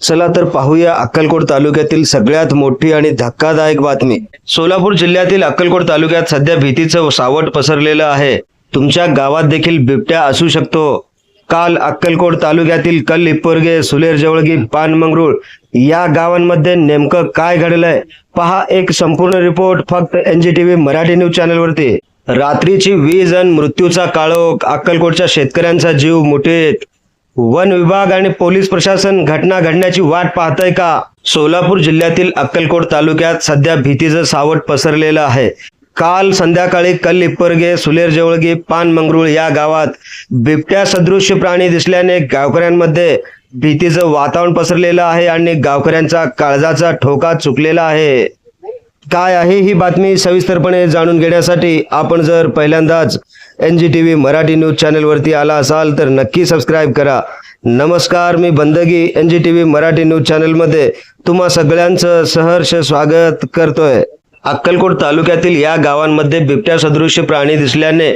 चला तर पाहूया अक्कलकोट तालुक्यातील सगळ्यात मोठी आणि धक्कादायक बातमी। सोलापूर जिल्ह्यातील अक्कलकोट तालुक्यात सध्या भीतीचं सावट पसरलेलं आहे। तुमच्या गावात देखील बिबट्या असू शकतो। काल अक्कलकोट तालुक्यातील कल्लिप्पोरगे, सुलेर जवळगी, पानमंगरूळ या गावांमध्ये नेमकं काय घडलंय पहा एक संपूर्ण रिपोर्ट फक्त NGTV मराठी न्यूज चॅनलवरती। रात्रीची वीज आणि मृत्यूचा काळोख, अक्कलकोटच्या शेतकऱ्यांचा जीव मुठीत। वन विभाग आणि पोलीस प्रशासन घटना घडण्याची वाट पाहतंय का? सोलापूर जिल्ह्यातील अक्कलकोट तालुक्यात सध्या भीतीचं सावट पसरलेलं आहे। काल संध्याकाळी कल्लिप्पोरगे, सुलेर जवळगी, पानमंगरूळ या गावात बिबट्या सदृश्य प्राणी दिसल्याने गावकऱ्यांमध्ये भीतीचं वातावरण पसरलेलं आहे आणि गावकऱ्यांचा काळजाचा ठोका चुकलेला आहे। काय आहे ही बातमी सविस्तरपणे जाणून घेण्यासाठी आपण जर पहिल्यांदाच NGTV मराठी न्यूज चॅनलवरती आला असाल तर नक्की सबस्क्राईब करा। नमस्कार, मी बंदगी NGTV मराठी न्यूज चॅनलमध्ये तुम्हा सगळ्यांचं सहर्ष स्वागत करतोय। अक्कलकोट तालुक्यातील या गावांमध्ये बिबट्या सदृश्य प्राणी दिसल्याने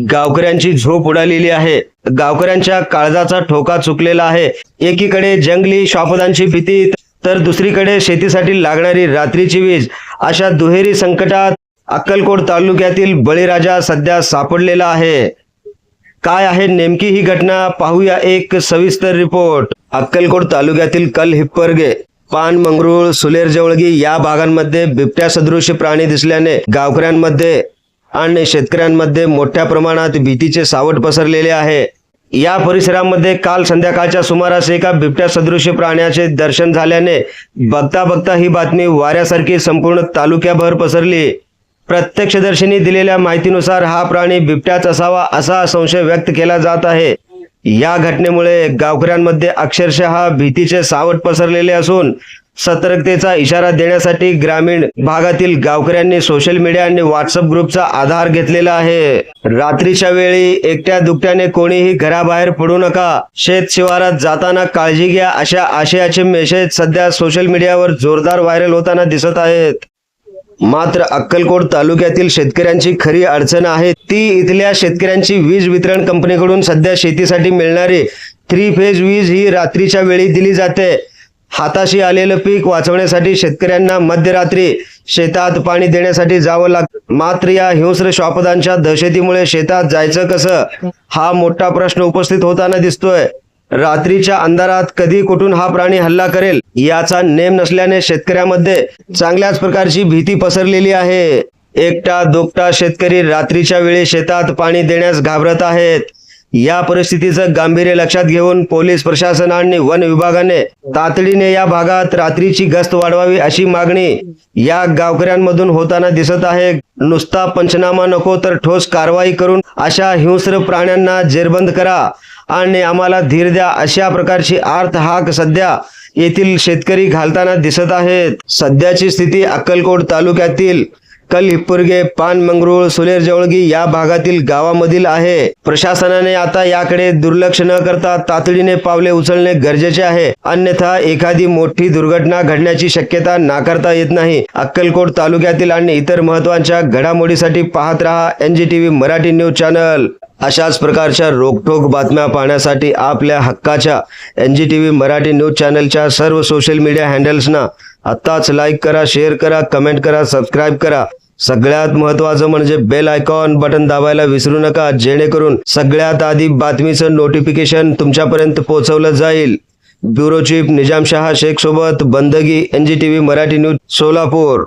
गावकऱ्यांची झोप उडालेली आहे। गावकऱ्यांच्या काळजाचा ठोका चुकलेला आहे। एकीकडे जंगली श्वापदांची भीती तर दुसरीकडे शेतीसाठी लागणारी रात्रीची वीज, अशा दुहेरी संकटात अक्कलकोट तालुक्यातील बळीराजा सध्या सापडलेला आहे। काय आहे नेमकी ही घटना पाहूया एक सविस्तर रिपोर्ट। अक्कलकोट तालुक्यातील कल्लिप्पोरगे, पानमंगरूळ, सुलेर जवळगी या भागांमध्ये बिबट्या सदृश्य प्राणी दिसल्याने गावकऱ्यांमध्ये आणि शेतकऱ्यांमध्ये मोठ्या प्रमाणात भीतीचे सावट पसरलेले आहे। या परिसरामध्ये काल संध्याकाळच्या सुमारास एका बिबट्या सदृश्य प्राण्याचे दर्शन झाल्याने बघता बघता ही बातमी वाऱ्यासारखी संपूर्ण तालुक्याभर पसरली। प्रत्यक्षदर्शींनी दिलेल्या माहितीनुसार हा प्राणी बिबट्याच असावा असा संशय व्यक्त केला जात आहे। या घटनेमुळे गावकऱ्यांमध्ये अक्षरशः भीतीचे सावट पसरलेले असून सतर्कतेचा इशारा देण्यासाठी ग्रामीण भागातील गावकऱ्यांनी सोशल मीडिया आणि व्हॉट्सअप ग्रुपचा आधार घेतलेला आहे। रात्रीच्या वेळी एकट्या दुकट्याने कोणीही घराबाहेर पडू नका, शेत शिवारात जाताना काळजी घ्या, अशा आशयाचे मेसेज सध्या सोशल मीडियावर जोरदार व्हायरल होताना दिसत आहेत। मात्र अक्कलकोट तालुक्यातील शेतकऱ्यांची खरी अडचण आहे ती इथल्या शेतकऱ्यांची वीज वितरण कंपनीकडून सध्या शेतीसाठी मिळणारी 3 फेज वीज ही रात्रीच्या वेळी दिली जाते। हाताशी आलेलं पीक वाचवण्यासाठी शेतकऱ्यांना मध्यरात्री शेतात पाणी देण्यासाठी जावं लागतं। मात्र या हिंस्र श्वापदांच्या दहशतीमुळे शेतात जायचं कसं हा मोठा प्रश्न उपस्थित होताना दिसतोय। रात्रीच्या अंधारात कधी कुठून हा प्राणी हल्ला करेल याचा नेम नसल्याने शेतकऱ्यामध्ये चांगल्याच प्रकारची भीती पसरलेली आहे। एकटा दोकटा शेतकरी रात्रीच्या वेळी शेतात पाणी देण्यास घाबरत आहेत। या परिस्थितीचं गांभीर्य लक्षात घेऊन पोलीस प्रशासन आणि वन विभागाने तातडीने या भागात रात्रीची गस्त वाढवावी अशी मागणी या गावकऱ्यांमधून होताना दिसत आहे। नुसता पंचनामा नको तर ठोस कारवाई करून अशा हिंस्र प्राण्यांना जेरबंद करा आणि आम्हाला धीर द्या, अशा प्रकारची आर्त हाक सध्या येथील शेतकरी घालताना दिसत आहेत। सध्याची स्थिती अक्कलकोट तालुक्यातील कल्लिप्पोरगे, पानमंगरूळ, सुलेर जवळगी या भागातील गावामधील आहे। प्रशासनाने आता याकडे दुर्लक्ष न करता तातडीने पावले उचलणे गरजेचे आहे, अन्यथा एखादी मोठी दुर्घटना घडण्याची शक्यता नाकारता येत नाही। अक्कलकोट तालुक्यातील आणि इतर महत्त्वाच्या घडामोडीसाठी पाहत रहा NGTV मराठी न्यूज चॅनल। अशाच प्रकारच्या रोखठोक बातम्या पाहण्यासाठी आपल्या हक्काच्या NGTV मराठी न्यूज चॅनलच्या सर्व सोशल मीडिया हँडल्सना आत्ताच लाईक करा, शेअर करा, कमेंट करा, सबस्क्राईब करा। सगळ्यात महत्त्वाचं म्हणजे बेल आयकॉन बटन दाबायला विसरू नका, जेणेकरून सगळ्यात आधी बातमीचं नोटिफिकेशन तुमच्यापर्यंत पोहोचवलं जाईल। ब्युरो चीफ निजामशाह शेख सोबत बंदगी NGTV मराठी न्यूज सोलापूर।